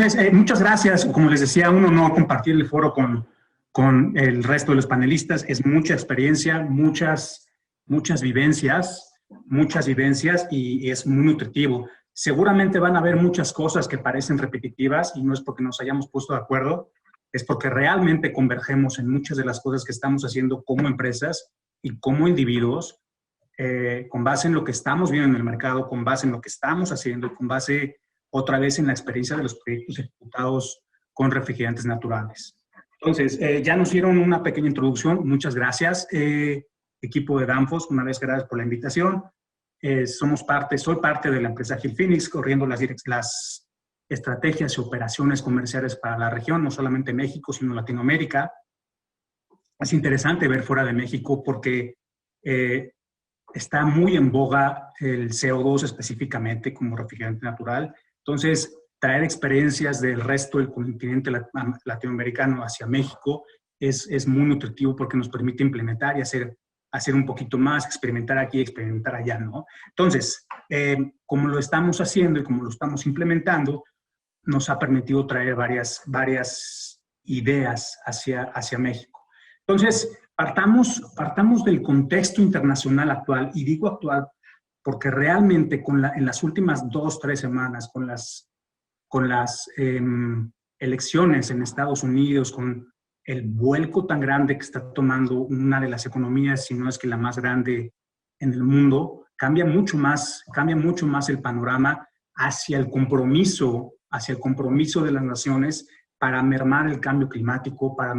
Entonces, muchas gracias. Como les decía, un honor compartir el foro con el resto de los panelistas. Es mucha experiencia, muchas vivencias y es muy nutritivo. Seguramente van a haber muchas cosas que parecen repetitivas y no es porque nos hayamos puesto de acuerdo, es porque realmente convergemos en muchas de las cosas que estamos haciendo como empresas y como individuos, con base en lo que estamos viendo en el mercado, con base en lo que estamos haciendo, con base otra vez en la experiencia de los proyectos ejecutados con refrigerantes naturales. Entonces, ya nos dieron una pequeña introducción. Muchas gracias, equipo de Danfoss. Una vez, gracias por la invitación. Soy parte de la empresa Gil Phoenix, corriendo las estrategias y operaciones comerciales para la región, no solamente México, sino Latinoamérica. Es interesante ver fuera de México porque está muy en boga el CO2 específicamente como refrigerante natural. Entonces, traer experiencias del resto del continente latinoamericano hacia México es muy nutritivo porque nos permite implementar y hacer un poquito más, experimentar aquí, experimentar allá, ¿no? Entonces, como lo estamos haciendo y como lo estamos implementando, nos ha permitido traer varias ideas hacia México. Entonces, partamos del contexto internacional actual, y digo actual porque realmente en las últimas 2-3 semanas, con las elecciones en Estados Unidos, con el vuelco tan grande que está tomando una de las economías, si no es que la más grande en el mundo, cambia mucho más el panorama hacia el compromiso de las naciones para mermar el cambio climático, para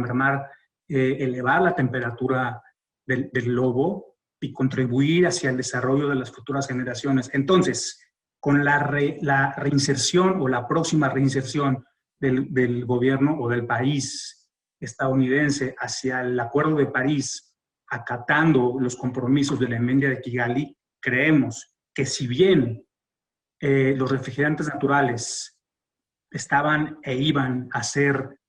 elevar la temperatura del globo y contribuir hacia el desarrollo de las futuras generaciones. Entonces, con la reinserción o la próxima reinserción del gobierno o del país estadounidense hacia el Acuerdo de París, acatando los compromisos de la enmienda de Kigali, creemos que si bien los refrigerantes naturales estaban iban a ser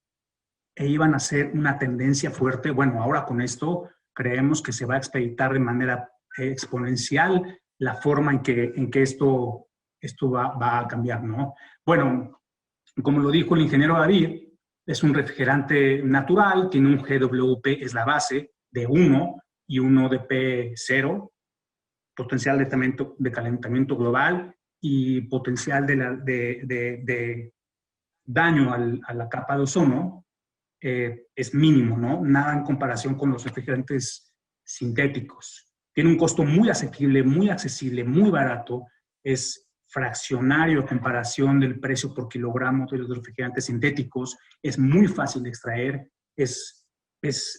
una tendencia fuerte, bueno, ahora con esto creemos que se va a expeditar de manera exponencial la forma en que esto va a cambiar, ¿no? Bueno, como lo dijo el ingeniero David, es un refrigerante natural, tiene un GWP, es la base, de 1 y 1 de P0, potencial de calentamiento global y potencial de daño a la capa de ozono es mínimo, ¿no? Nada en comparación con los refrigerantes sintéticos. Tiene un costo muy asequible, muy accesible, muy barato, es fraccionario en comparación del precio por kilogramo de los refrigerantes sintéticos, es muy fácil de extraer, es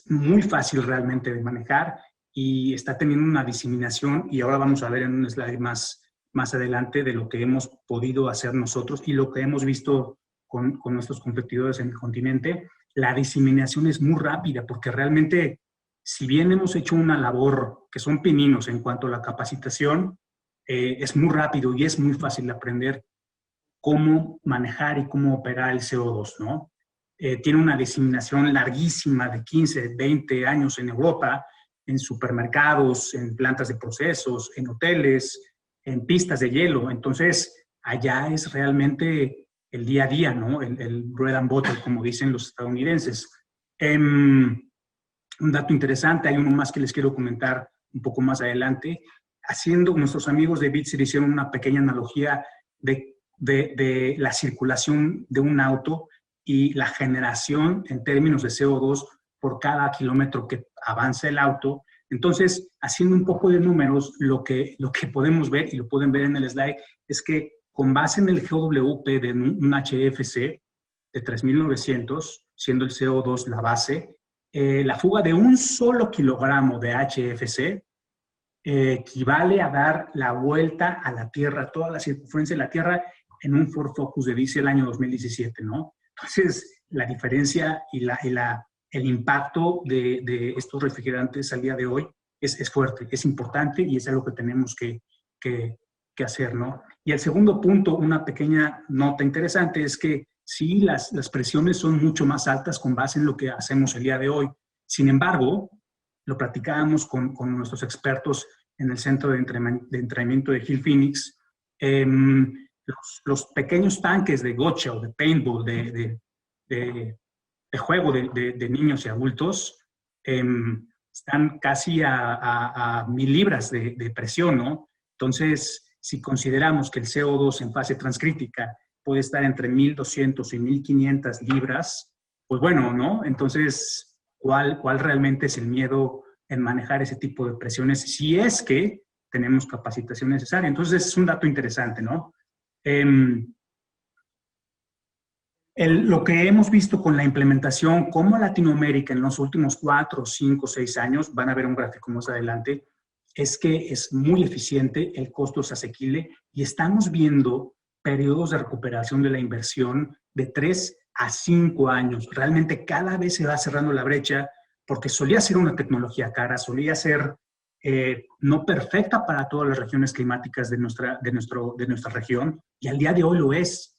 muy fácil realmente de manejar y está teniendo una diseminación, y ahora vamos a ver en un slide más adelante de lo que hemos podido hacer nosotros y lo que hemos visto con nuestros competidores en el continente. La diseminación es muy rápida porque realmente, si bien hemos hecho una labor que son pininos en cuanto a la capacitación, es muy rápido y es muy fácil de aprender cómo manejar y cómo operar el CO2, ¿no? Tiene una diseminación larguísima de 15, 20 años en Europa, en supermercados, en plantas de procesos, en hoteles, en pistas de hielo. Entonces, allá es realmente el día a día, ¿no? El bread and butter, como dicen los estadounidenses. Un dato interesante, hay uno más que les quiero comentar un poco más adelante. Nuestros amigos de Bitzer hicieron una pequeña analogía de la circulación de un auto y la generación en términos de CO2 por cada kilómetro que avanza el auto. Entonces, haciendo un poco de números, lo que podemos ver, y lo pueden ver en el slide, es que con base en el GWP de un HFC de 3.900, siendo el CO2 la base, la fuga de un solo kilogramo de HFC equivale a dar la vuelta a la Tierra, toda la circunferencia de la Tierra, en un Ford Focus de diésel el año 2017, ¿no? Entonces, la diferencia y el impacto de estos refrigerantes al día de hoy es fuerte, es importante y es algo que tenemos que hacer, ¿no? Y el segundo punto, una pequeña nota interesante, es que sí, las presiones son mucho más altas con base en lo que hacemos el día de hoy. Sin embargo, lo platicábamos con nuestros expertos en el centro de entrenamiento de Gil Phoenix, los pequeños tanques de gotcha o de paintball, de juego de niños y adultos, están casi a 1000 libras de presión, ¿no? Entonces, si consideramos que el CO2 en fase transcrítica puede estar entre 1200 y 1500 libras, pues bueno, ¿no? Entonces, ¿cuál realmente es el miedo en manejar ese tipo de presiones si es que tenemos capacitación necesaria? Entonces, es un dato interesante, ¿no? Lo que hemos visto con la implementación como Latinoamérica en los últimos 4, 5, 6 años, van a ver un gráfico más adelante, es que es muy eficiente, el costo es asequible y estamos viendo periodos de recuperación de la inversión de 3 a 5 años. Realmente cada vez se va cerrando la brecha porque solía ser una tecnología cara, solía ser no perfecta para todas las regiones climáticas de nuestra región y al día de hoy lo es.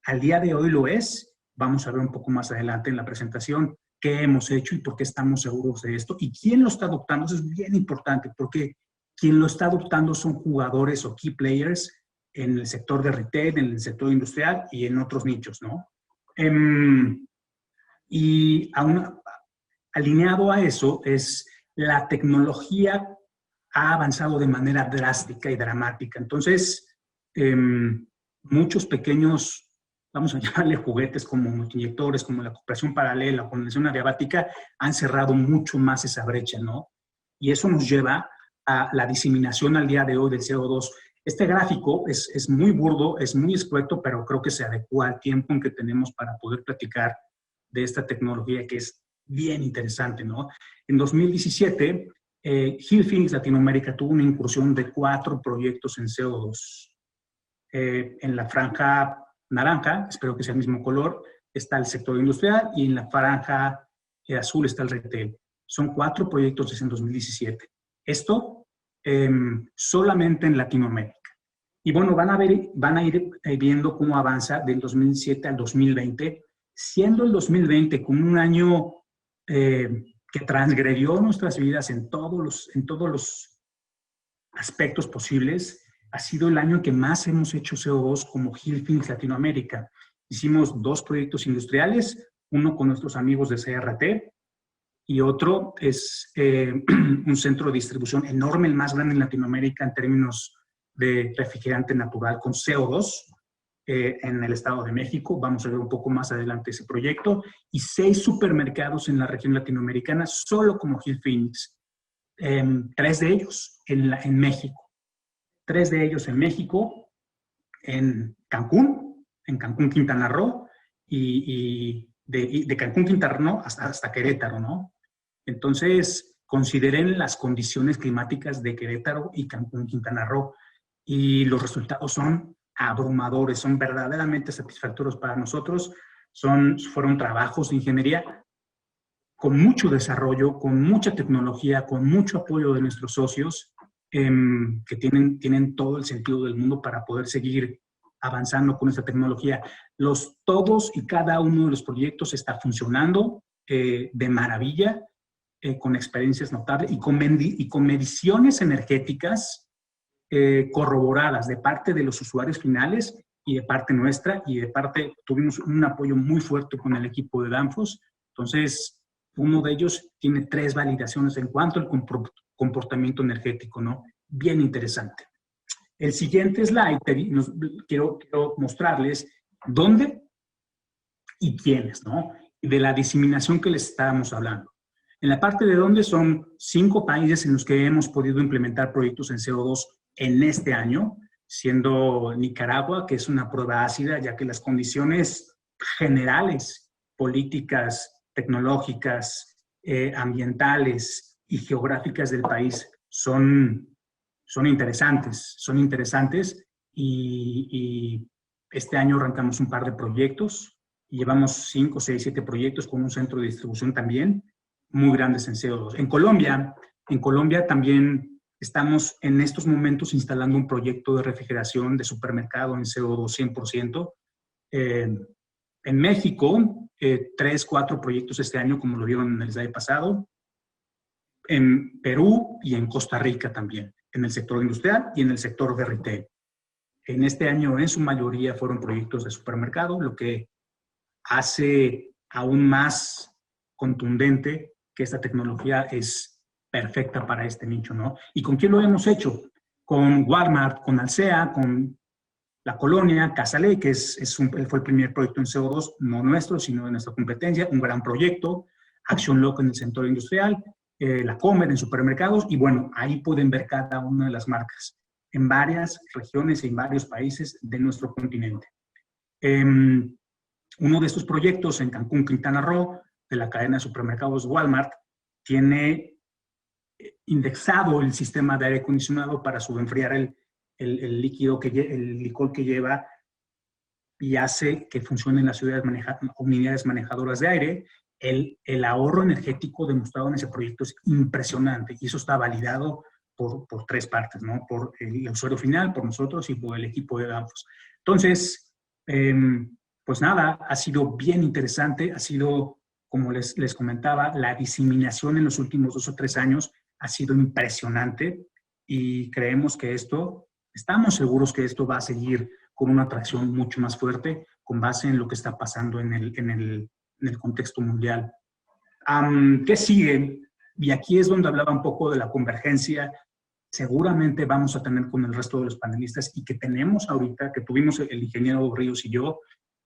Al día de hoy lo es. Vamos a ver un poco más adelante en la presentación qué hemos hecho y por qué estamos seguros de esto y quién lo está adoptando. Eso es bien importante porque quien lo está adoptando son jugadores o key players en el sector de retail, en el sector industrial y en otros nichos, ¿no? Y alineado a eso es la tecnología ha avanzado de manera drástica y dramática. Entonces, muchos pequeños, vamos a llamarle juguetes como multiinyectores, como la cooperación paralela, condensación adiabática, han cerrado mucho más esa brecha, ¿no? Y eso nos lleva a la diseminación al día de hoy del CO2. Este gráfico es muy burdo, es muy escueto, pero creo que se adecua al tiempo en que tenemos para poder platicar de esta tecnología que es bien interesante, ¿no? En 2017, Hill Phoenix Latinoamérica tuvo una incursión de 4 proyectos en CO2. En la franja naranja, espero que sea el mismo color, está el sector industrial y en la franja azul está el retail. Son 4 proyectos desde el 2017. Esto solamente en Latinoamérica. Y bueno, van a ir viendo cómo avanza del 2007 al 2020, siendo el 2020 como un año que transgredió nuestras vidas en todos los aspectos posibles. Ha sido el año en que más hemos hecho CO2 como Hill Phoenix Latinoamérica. Hicimos 2 proyectos industriales, uno con nuestros amigos de CRT y otro es un centro de distribución enorme, el más grande en Latinoamérica en términos de refrigerante natural con CO2 en el Estado de México. Vamos a ver un poco más adelante ese proyecto. Y 6 supermercados en la región latinoamericana, solo como Hill Phoenix. 3 de ellos en México. 3 de ellos en México, en Cancún, Quintana Roo, y de Cancún, Quintana Roo hasta Querétaro, ¿no? Entonces, consideren las condiciones climáticas de Querétaro y Cancún, Quintana Roo, y los resultados son abrumadores, son verdaderamente satisfactorios para nosotros. Fueron trabajos de ingeniería con mucho desarrollo, con mucha tecnología, con mucho apoyo de nuestros socios, que tienen todo el sentido del mundo para poder seguir avanzando con esta tecnología. Todos y cada uno de los proyectos está funcionando de maravilla, con experiencias notables y con mediciones energéticas corroboradas de parte de los usuarios finales y de parte nuestra, y tuvimos un apoyo muy fuerte con el equipo de Danfoss. Entonces, uno de ellos tiene 3 validaciones en cuanto al comportamiento energético, ¿no? Bien interesante. El siguiente slide, quiero mostrarles dónde y quiénes, ¿no? De la diseminación que les estábamos hablando. En la parte de dónde son 5 países en los que hemos podido implementar proyectos en CO2 en este año, siendo Nicaragua, que es una prueba ácida, ya que las condiciones generales, políticas, tecnológicas, ambientales y geográficas del país son interesantes y este año arrancamos un par de proyectos y llevamos 5, 6, 7 proyectos con un centro de distribución también muy grandes en CO2. En Colombia también estamos en estos momentos instalando un proyecto de refrigeración de supermercado en CO2 100%. En México, 3, 4 proyectos este año, como lo vieron en el slide pasado. En Perú y en Costa Rica también, en el sector industrial y en el sector de retail. En este año, en su mayoría, fueron proyectos de supermercado, lo que hace aún más contundente que esta tecnología es perfecta para este nicho, ¿no? ¿Y con quién lo hemos hecho? Con Walmart, con Alsea, con La Colonia, Casaley, que fue el primer proyecto en CO2, no nuestro, sino de nuestra competencia, un gran proyecto, Action Lock en el sector industrial, La Comer en supermercados, y bueno, ahí pueden ver cada una de las marcas en varias regiones y en varios países de nuestro continente. Uno de estos proyectos en Cancún, Quintana Roo, de la cadena de supermercados Walmart, tiene indexado el sistema de aire acondicionado para subenfriar el licor que lleva y hace que funcionen las unidades manejadoras de aire. El ahorro energético demostrado en ese proyecto es impresionante y eso está validado por tres partes, ¿no? Por el usuario final, por nosotros y por el equipo de Danfoss. Entonces, pues nada, ha sido bien interesante, ha sido, como les comentaba, la diseminación en los últimos 2 o 3 años ha sido impresionante y creemos que estamos seguros que esto va a seguir con una atracción mucho más fuerte con base en lo que está pasando en el contexto mundial. ¿Qué sigue? Y aquí es donde hablaba un poco de la convergencia. Seguramente vamos a tener con el resto de los panelistas y que tenemos ahorita, que tuvimos el ingeniero Ríos y yo,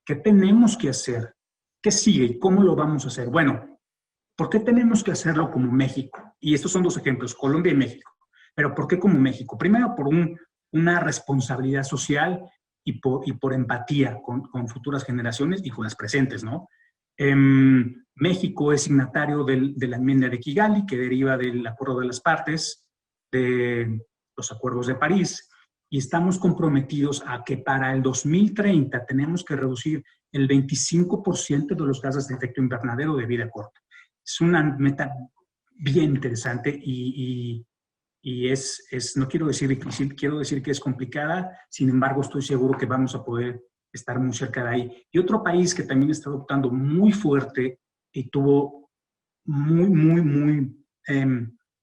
¿qué tenemos que hacer? ¿Qué sigue y cómo lo vamos a hacer? Bueno, ¿por qué tenemos que hacerlo como México? Y estos son 2 ejemplos, Colombia y México. Pero ¿por qué como México? Primero, por una responsabilidad social y por empatía con futuras generaciones y con las presentes, ¿no? México es signatario de la enmienda de Kigali, que deriva del acuerdo de las partes, de los acuerdos de París, y estamos comprometidos a que para el 2030 tenemos que reducir el 25% de los gases de efecto invernadero de vida corta. Es una meta bien interesante y no quiero decir difícil, quiero decir que es complicada, sin embargo estoy seguro que vamos a poder estar muy cerca de ahí. Y otro país que también está adoptando muy fuerte y tuvo muy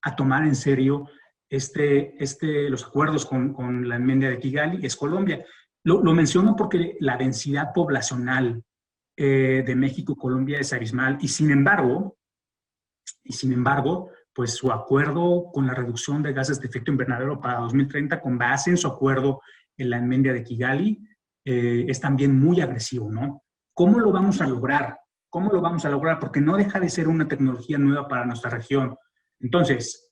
a tomar en serio los acuerdos con la enmienda de Kigali es Colombia. Lo menciono porque la densidad poblacional de México y Colombia es abismal y sin embargo, pues su acuerdo con la reducción de gases de efecto invernadero para 2030 con base en su acuerdo en la enmienda de Kigali es también muy agresivo, ¿no? ¿Cómo lo vamos a lograr? ¿Cómo lo vamos a lograr? Porque no deja de ser una tecnología nueva para nuestra región. Entonces,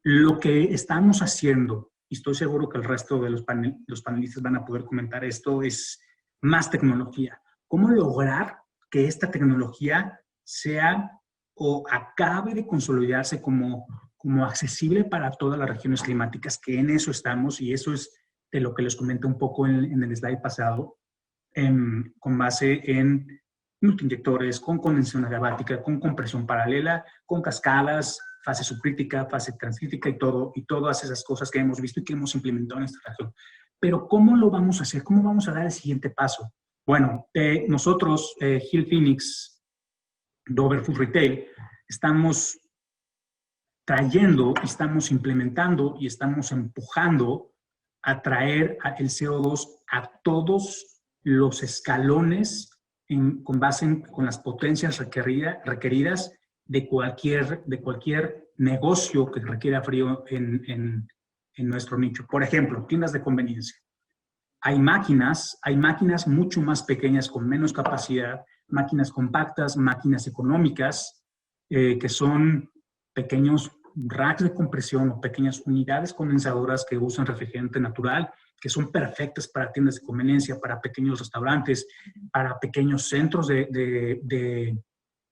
lo que estamos haciendo, y estoy seguro que el resto de los panelistas van a poder comentar esto, es más tecnología. ¿Cómo lograr que esta tecnología sea o acabe de consolidarse como accesible para todas las regiones climáticas? Que en eso estamos, y eso es de lo que les comenté un poco en el slide pasado, con base en multiinyectores, con condensación adiabática, con compresión paralela, con cascadas, fase subcrítica, fase transcrítica y todas esas cosas que hemos visto y que hemos implementado en esta región. Pero ¿cómo lo vamos a hacer? ¿Cómo vamos a dar el siguiente paso? Bueno, nosotros, Hill Phoenix, Dover Food Retail, estamos trayendo, estamos implementando y estamos empujando a traer el CO2 a todos los escalones con base con las potencias requeridas de cualquier negocio que requiera frío en nuestro nicho. Por ejemplo, tiendas de conveniencia. Hay máquinas mucho más pequeñas con menos capacidad, máquinas compactas, máquinas económicas, que son pequeños racks de compresión o pequeñas unidades condensadoras que usan refrigerante natural, que son perfectas para tiendas de conveniencia, para pequeños restaurantes, para pequeños centros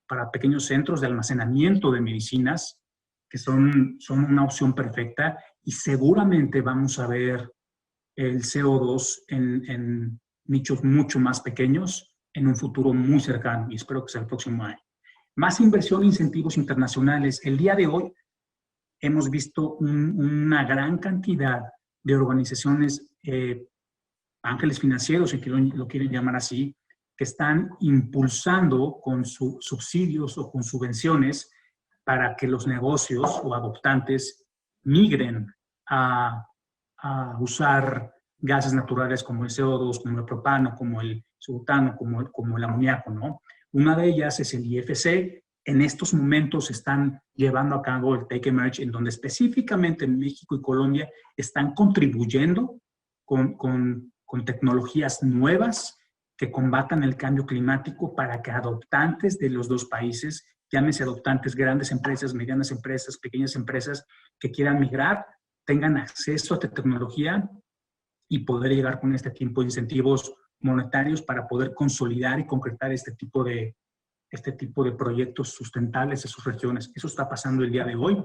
para pequeños centros de almacenamiento de medicinas, que son una opción perfecta, y seguramente vamos a ver el CO2 en nichos mucho más pequeños en un futuro muy cercano, y espero que sea el próximo año. Más inversión e incentivos internacionales. El día de hoy hemos visto una gran cantidad de organizaciones, ángeles financieros, si lo quieren llamar así, que están impulsando con subsidios o con subvenciones para que los negocios o adoptantes migren a usar gases naturales como el CO2, como el propano, como el butano, como el amoníaco, ¿no? Una de ellas es el IFC. En estos momentos están llevando a cabo el Take Emerge, en donde específicamente México y Colombia están contribuyendo con tecnologías nuevas que combatan el cambio climático para que adoptantes de los dos países, llámese adoptantes, grandes empresas, medianas empresas, pequeñas empresas que quieran migrar, tengan acceso a esta tecnología y poder llegar con este tipo de incentivos monetarios para poder consolidar y concretar este tipo de proyectos sustentables en sus regiones. Eso está pasando el día de hoy.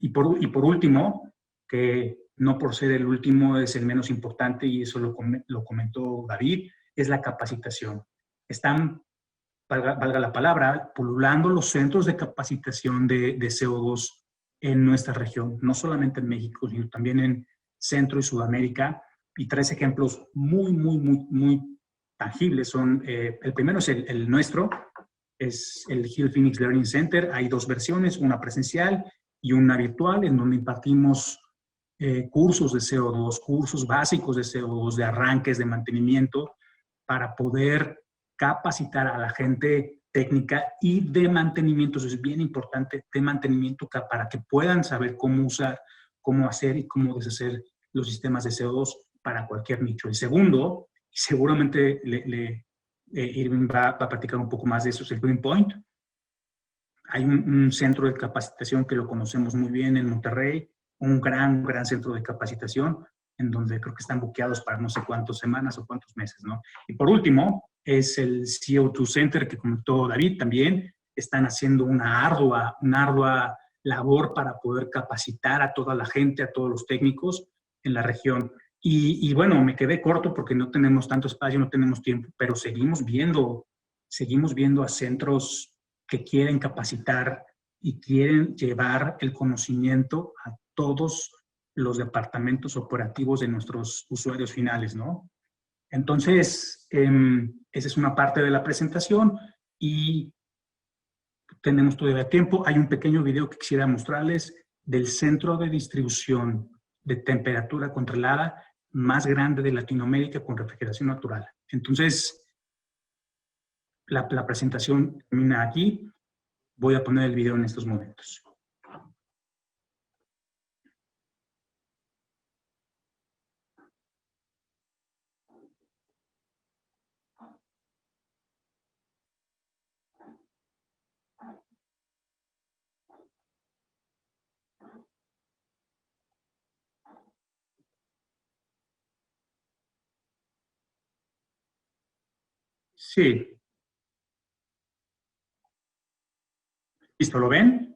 Y por último, que no por ser el último es el menos importante, y eso lo comentó David, es la capacitación. Están, valga la palabra, pululando los centros de capacitación de CO2 en nuestra región, no solamente en México, sino también en Centro y Sudamérica. Y tres ejemplos muy tangibles son, el primero es el nuestro, es el Hill Phoenix Learning Center. Hay dos versiones, una presencial y una virtual, en donde impartimos cursos de CO2, cursos básicos de CO2, de arranques, de mantenimiento, para poder capacitar a la gente técnica y de mantenimiento. Eso es bien importante, de mantenimiento, para que puedan saber cómo usar, cómo hacer y cómo deshacer los sistemas de CO2 para cualquier nicho. El segundo, y seguramente Irving va a platicar un poco más de eso, es el Green Point. Hay un centro de capacitación que lo conocemos muy bien en Monterrey, un gran centro de capacitación, en donde creo que están buqueados para no sé cuántas semanas o cuántos meses, ¿no? Y por último, es el CO2 Center que comentó David también. Están haciendo una ardua labor para poder capacitar a toda la gente, a todos los técnicos en la región. Y bueno, me quedé corto porque no tenemos tanto espacio, no tenemos tiempo, pero seguimos viendo a centros que quieren capacitar y quieren llevar el conocimiento a todos los departamentos operativos de nuestros usuarios finales, ¿no? Entonces, esa es una parte de la presentación y tenemos todavía tiempo. Hay un pequeño video que quisiera mostrarles del centro de distribución de temperatura controlada más grande de Latinoamérica con refrigeración natural. Entonces, la presentación termina aquí. Voy a poner el video en estos momentos. Sí. ¿Listo? ¿Lo ven?